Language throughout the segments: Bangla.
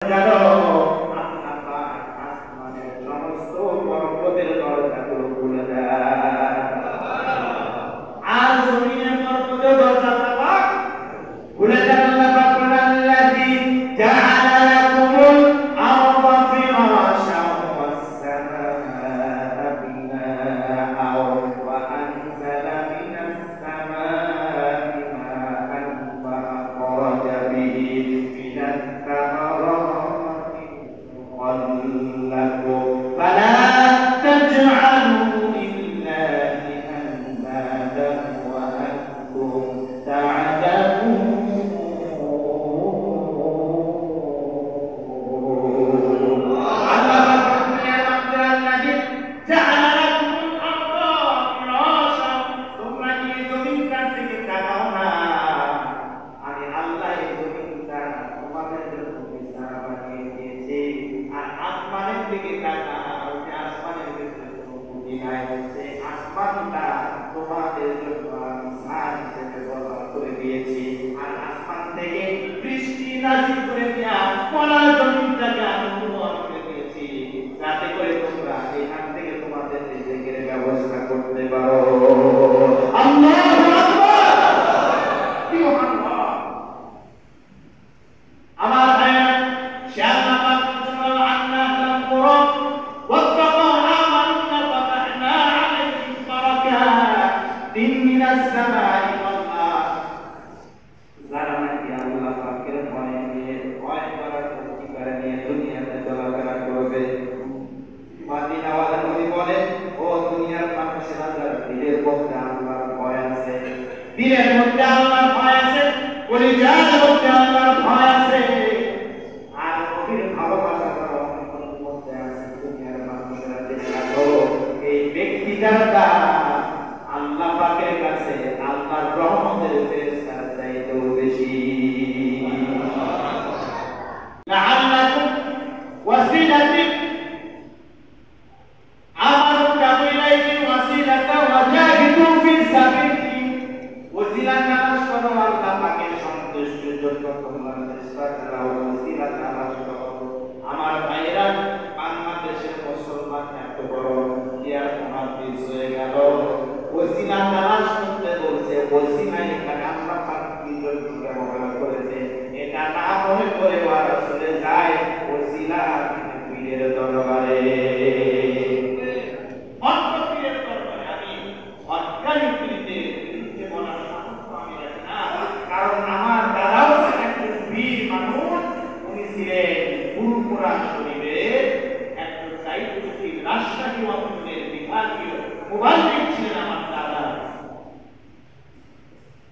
জানো আল্লাহ পাক আসমানের সমস্ত বরকতের দরজাগুলো খুলে দেয়। আর জমিনের বরকতের দরজা আল্লাহ পাক খুলে দেন। আল্লাহ পাক বলেন আল্লাযী জাআলা লাকুমুল আরদা ফিরাশান ওয়াস সামাআ বিনাআন ওয়া আনজালা মিনাস সামা'i মা'আন ফাআখরাজা বিহি মিনাস সামারাতি লাকুম ফালা তাজআলু লিল্লাহি আন্দাদান ওয়া আনতুম তা'লামুন। তোমাদের জন্য আমি সার হিসেবে ব্যবহার করে দিয়েছি, আর আসমান থেকে বৃষ্টি নাযিল করে দিয়া মরা জমিনটাকে আমি উর্বর করে দিয়েছি, যাতে করে তোমরা এখান থেকে তোমাদের রিজিকের ব্যবস্থা করতে পারো। আল্লাহু আকবার। সুবহানাল্লাহ। আমার ভাইরা শাআল্লাহ পাক বলেন আন্না তাকুরা ওয়াত্তাকু আমান্না ফাতাহনা আলাইহিম বারাকাত মিনাস সামাই ওয়াল আরদ। যারা নাকি আল্লাহ পাকের ভয় নিয়ে ভয় করার অধিকার নিয়ে দুনিয়াতে চলাফেরা করবে, মাদিনাওয়ালা নবী বলে, ও দুনিয়ার মানুষেরা, যারা দিলের মধ্যে আল্লাহর ভয় আছে, দিলের মধ্যে আল্লাহর ভয় আছে, কলিজার মধ্যে আল্লাহর ভয় আছে, আর নবীর ভালোবাসা করার অন্তরের মধ্যে আছে, দুনিয়ার মানুষেরা দেখো এই ব্যক্তিটার দাম আল্লাহ পাকের কাছে আল্লাহর রহমতের ফেরেশতার চাইতেও বেশি। লাআল্লাকুম ওয়াসিলাতি আমারুকা ইলাইহি ওয়াসিলাতা ওয়াজাহিদু ফি সাবিলি। ওয়াসিলা তালাশ করো আল্লাহ পাকের সন্তুষ্টির জন্য, তোমরা চেষ্টা করো ওয়াসিলা তালাশ করো। আমার ভাইরা, বাংলাদেশের মুসলমান এত বড় ইয়ার তোমার পিছ হয়ে গেল, ওসিলা তালাশ করতে বলছে, ওসিলা এখানে আল্লাহ পাক কি জন্য ব্যবহার করেছে এটা না মনে করে ওরা চলে যায় ওসিলা পীরের দরবারে, অন্য পীরের দরবারে। আমি অজ্ঞানী পীরদের বিরুদ্ধে বলার সামর্থ্য আমি রাখি না, কারণ আমার দাদাও একজন বীর মানুষ, উনি ছিলেন গুরুপুরা শরীফের একজন দায়িত্বশীল রাজশাহী অঞ্চলের বিভাগীয় মুবাল্লিগ ছিলেন আমার দাদা।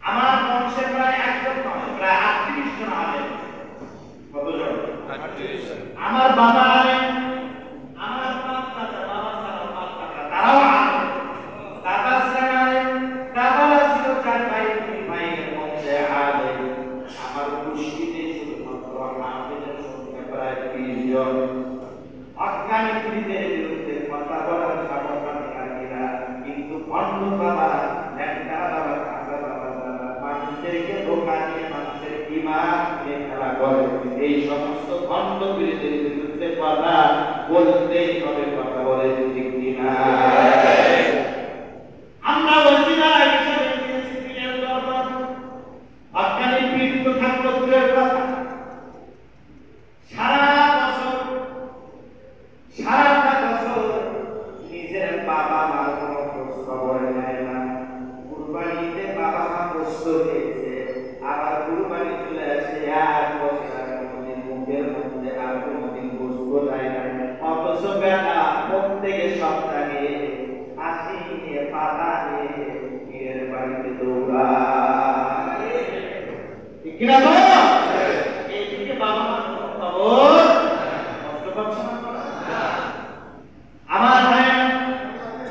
আমার বংশে প্রায় একজন নয়, প্রায় 38 জন আলেম। কতজন? 38। আমার বাবা আলেম, আমার বাপ দাদা, বাবা ছাড়া বাপ দাদা তারাও আলেম, দাদা ছাড়া আলেম, দাদারা ছিল 4 ভাই, 2 ভাইয়ের মধ্যে আলেম। আমার মুর্শিদে শুধুমাত্র হাফেজের সংখ্যা প্রায় 30 জন। অজ্ঞানী পীরদের বিরুদ্ধে কথা বলার সামর্থ্য আমি রাখি না, কিন্তু ভণ্ড বাবা, ল্যাংড়া বাবা, কাঁচা বাবা, যারা মানুষদেরকে ধোঁকা দিয়ে মানুষের ঈমান নিয়ে খেলা করে, এই সমস্ত ভণ্ড পীরদের বিরুদ্ধে কথা বলতেই হবে। কথা বলে ঠিক কিনা? আমরা ওসিলা হিসেবে দিয়েছি পীরের দরবার। অজ্ঞানী পীর তো থাকলো দূরের কথা, সারাটা বছর নিজের বাবা মার কোনো খোঁজ খবর নেয় না। কুরবানিতে বাবা মা কষ্ট পেয়েছে, আবার কুরবানি চলে আসে, 1 বছর আর কোনোদিন মুখের মধ্যে আর কোনোদিন গোশত যায় না। অথচ বেলা প্রত্যেক সপ্তাহে হাসি নিয়ে পাতা নিয়ে পীরের বাড়িতে দৌড়ায়। ঠিক কিনা তো? এইদিকে বাবা মার কোনো খবর কষ্ট পাচ্ছে না। আমার ভাই,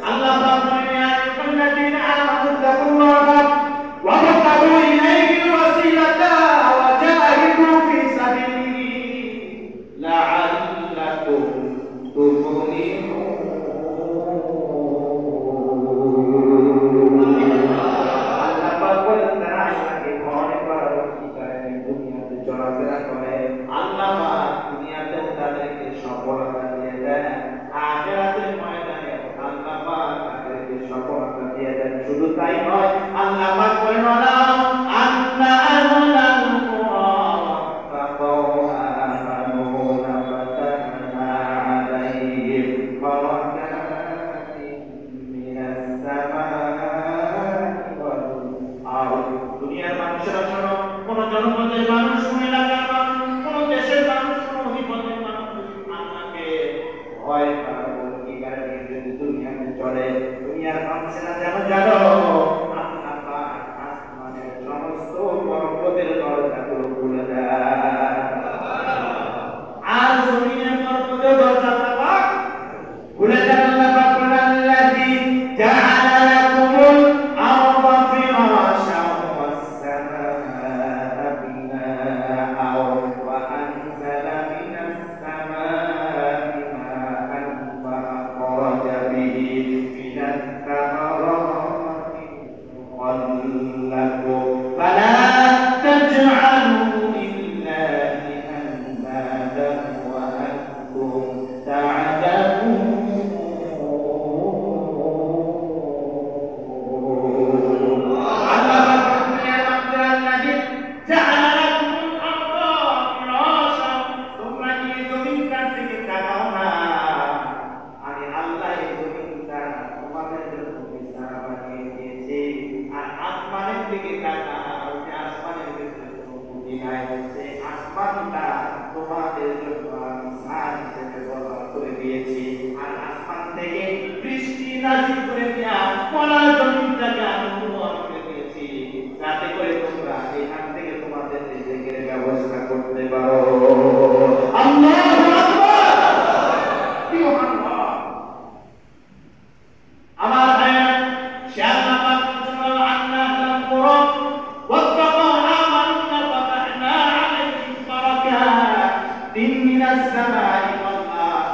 আল্লাহ পাক বলেন ইয়া আইয়ুহাল্লাযীনা আমানু তাকুল্লাহা ওয়া তাবু ইলাইহিল ওয়াসিলাতা ওয়া জাহিদু ফি সাবিলিহি লাআল্লাকুম তুফলিহুন। আল্লাহ পাক বলেন তারা আল্লাহকে ভয় করার অধিকার নেই, দিয়েছি আর আসমান থেকে বৃষ্টি নাযিল করে দিয়া পড়া জমিনটাকে আমি উর্বর করে দিয়েছি যাতে করে তোমরা এখান থেকে তোমাদের রিজিকের ব্যবস্থা করতে পারো। আল্লাহু আকবার। সুবহানাল্লাহ। আমার ভাইরা সে আল্লাহ পাক বলেন আন্না লাম কুরা ওয়াত্তাকু আমাননা ফাতাহনা আলাইহিম বারাকাতিন মিনাস সামাই ওয়াল আরদ।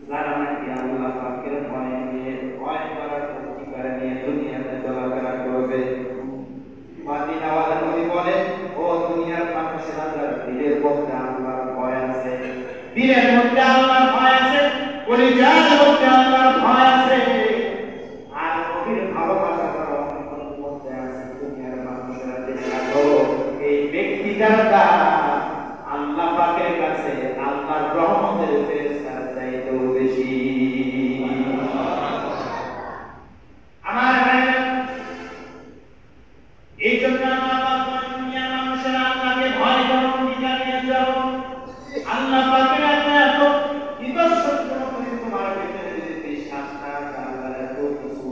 যারা নাকি আল্লাহ পাকের ভয় নিয়ে ভয় করার অধিকার নিয়ে দুনিয়াতে চলাফেরা করবে, মাদিনাওয়ালা নবী বলেন, ও দুনিয়ার মানুষেরা যারা দিলের মধ্যে আল্লাহর ভয় আছে, দিলের মধ্যে আল্লাহর ভয় আছে, কলিজার মধ্যে আল্লাহর ভয় আছে, আর নবীর ভালোবাসা করার অন্তরের মধ্যে আছে, দুনিয়ার মানুষেরা জেনে রাখো এই ব্যক্তিটার দাম আল্লাহ পাকের কাছে আল্লাহর রহমতের ফেরেশতার চাইতেও বেশি। আমার ভাইরা এই জন্য আল্লাহ পাক বলেন দুনিয়ার মানুষেরা আল্লাহকে ভয় করো, অধিকার নিয়ে চলো। আল্লাহ পাকের এত নিদর্শন করে তোমার ভিতরে যদি বিশ্বাস থাকে, আল্লাহর এত কিছু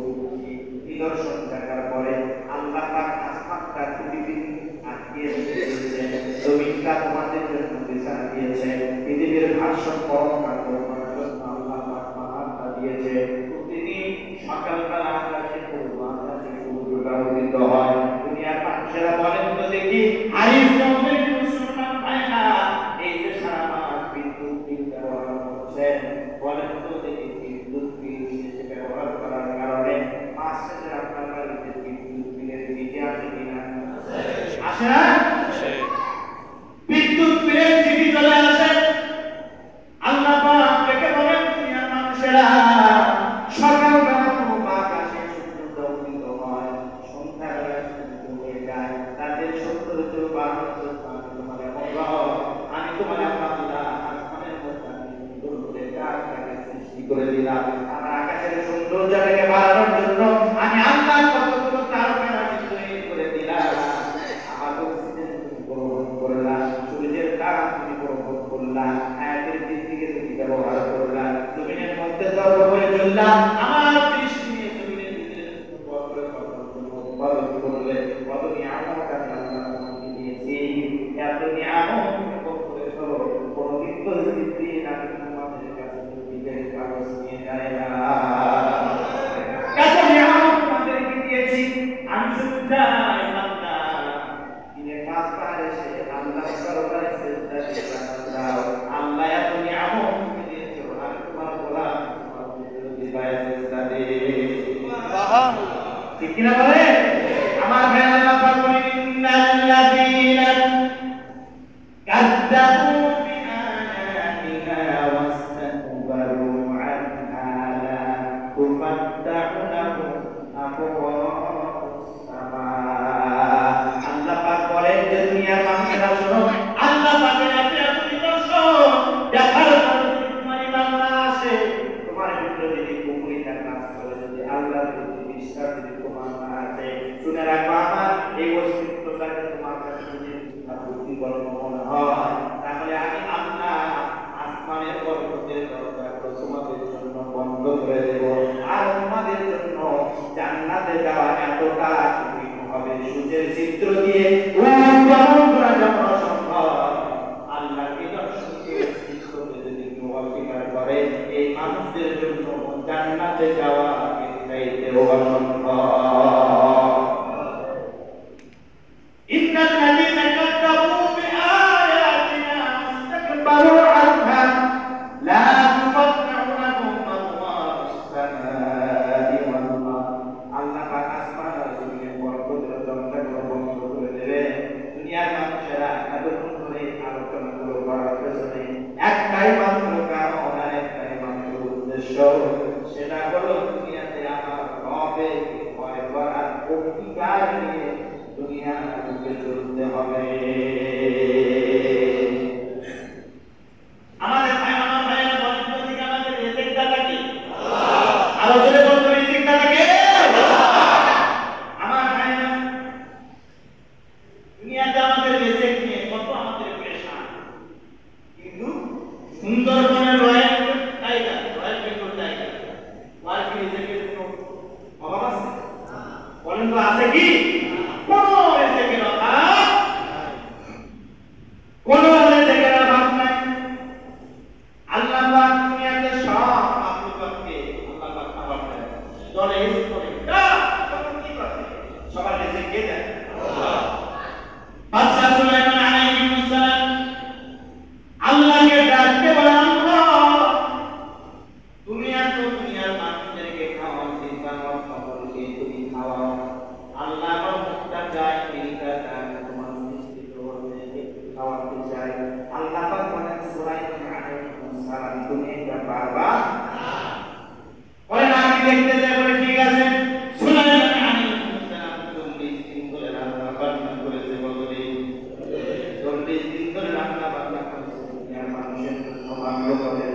নিদর্শন দেখার পরে আল্লাহ পাক আসমানটা পৃথিবী আটকিয়ে দিয়েছে, জমিনটা তোমাদের জন্য বিছানা দিয়েছে, পৃথিবীর ভাষণ পরমকাল তোমার জন্য আল্লাহ পাক পাহাড়টা দিয়েছে। প্রতিদিন সকালবেলা আকাশে পূর্ব আকাশে সূর্যটা উদিত হয়। দুনিয়ার মানুষেরা বলেন তো দেখি হারিস জন্মের মুসলমান ভাইরা এই যে সারা মাস বিদ্যুৎ বিল ব্যবহার করছেন, বলেন তো দেখি বিদ্যুৎ বিল শেষে ব্যবহার করার কারণে মাস শেষে আপনার বাড়িতে বিদ্যুৎ বিলের চিঠি আসে কিনা? আসে না? বিদ্যুৎ বিলের চিঠি চলে আসে। আল্লাহ পাক ডেকে বলেন দুনিয়ার মানুষেরা সকালবেলা পূর্ব আকাশে সূর্য উদিত হয়, সন্ধ্যাবেলা সূর্য হয়ে যায়, তাদের সৌন্দর্য বাহাদুর আমি তোমার আল্লাহ আসমানের মধ্যে আমি সুন্দর করে গাছটাকে সৃষ্টি করে দিলাম। আমার আকাশের সৌন্দর্যটাকে বাড়ানোর জন্য আমি আল্লাহ কতগুলো তারকারা তৈরি করে দিলাম। আমার অক্সিজেন তুমি গ্রহণ করলাম, সূর্যের তাপ তুমি গ্রহণ করলাম, আয়াতের দিক থেকে তুমি ব্যবহার করলাম, জমিনের মধ্যে দর্ব করে চললাম, আমার দৃষ্টি নিয়ে জমিনের ভিতরে উৎপাদন করলে কত নিয়ামত আমি আল্লাহ তোমাকে দিয়েছি। এত নিয়ামত ভোগ করেছো, কোনদিন তো জিদ্দি আমি তোমাদের কাছে বিজয় কাগজ নিয়ে যাই না। এত নিয়ামত তোমাদেরকে দিয়েছি, আমি শুধু চাই বান্দা দিনের কাজ পারে সে আল্লাহ দরবারে সিজদা দিয়ে দাও। আল্লাহ এত নিয়ামত দিয়েছো, আমি তোমার গোলাম, তোমার দিবায় সিজদা দে। সুবহানাল্লাহ। ঠিক কি না বলে? আমার ভাই আল্লাহ পাক বলেন ইন্নাল্লাযীনা কাযযাবু বিআয়াতিনা ওয়াস্তাকবারু আনহা লা তুফাত্তাহু লাহুম আবওয়াবুস সামা। আল্লাহ পাক বলেন যে দুনিয়ার মানুষেরা শোনো, আল্লাহ পাকের এত নিদর্শন দেখার পরে তোমার ঈমান না আসে, তোমার ভিতরে যদি কুফরিটা কাজ করে, যদি আল্লাহর প্রতি বিশ্বাস যদি তোমার না আসে, শুনে রাখো আমার এই অস্তিত্বটাকে তোমার কাছে যদি বুদ্ধিবর্গ মনে হয়, তাহলে আমি আল্লাহ আসমানের পর্বতের দরজাগুলো তোমাদের জন্য বন্ধ করে দেব, আর তোমাদের জন্য জান্নাতে যাওয়া এতটা কঠিন হবে, সূর্যের চিত্র দিয়ে উৎপাদন করা যেমন অসম্ভব, আল্লাহ নিদর্শনকে চিত্রকে যদি কেউ অস্বীকার করে, এই মানুষদের জন্য জান্নাতে যাওয়া এর চাইতেও অসম্ভব। ইন্নাল্লাযীনা কাযযাবু বিআয়াতিনা ওয়াস্তাকবারু আনহা লা তুফাত্তাহু লাহুম আবওয়াবুস সামাই ওয়াল আরদ। আল্লাহ পাক আসমান আর জমিনের পর্বতের দরজাগুলো বন্ধ করে দেবে। দুনিয়ার মানুষেরা এতক্ষণ ধরে আলোচনাগুলো করার পেছনে একটাই মাত্র কারণ আর একটাই মাত্র উদ্দেশ্য, সেটা হলো দুনিয়াতে আমার রবের ভয় করার অধিকার নিয়ে দুনিয়া বুকে চলতে হবে। আমাদের ভাই আমার ভাইয়েরা বলেন তো ঠিক আমাদের রিজিক দাতা কি? আল্লাহ। আরো জোরে বলতে রিজিক দাতা কে? আমার ভাইয়েরা দুনিয়াতে আমাদের রিজিক নিয়ে কত আমাদের পেশা, কিন্তু সুন্দরবনের রয়্যাল পারবা বলে না আমি দেখতে যাই বলে ঠিক আছে সুলাইমান আলাইহিস সালাম 40 দিন ধরে রান্না বান্না করেছে বলে 40 দিন ধরে রান্না বান্না করেছে দুনিয়ার মানুষের জন্য ভাগ্য করে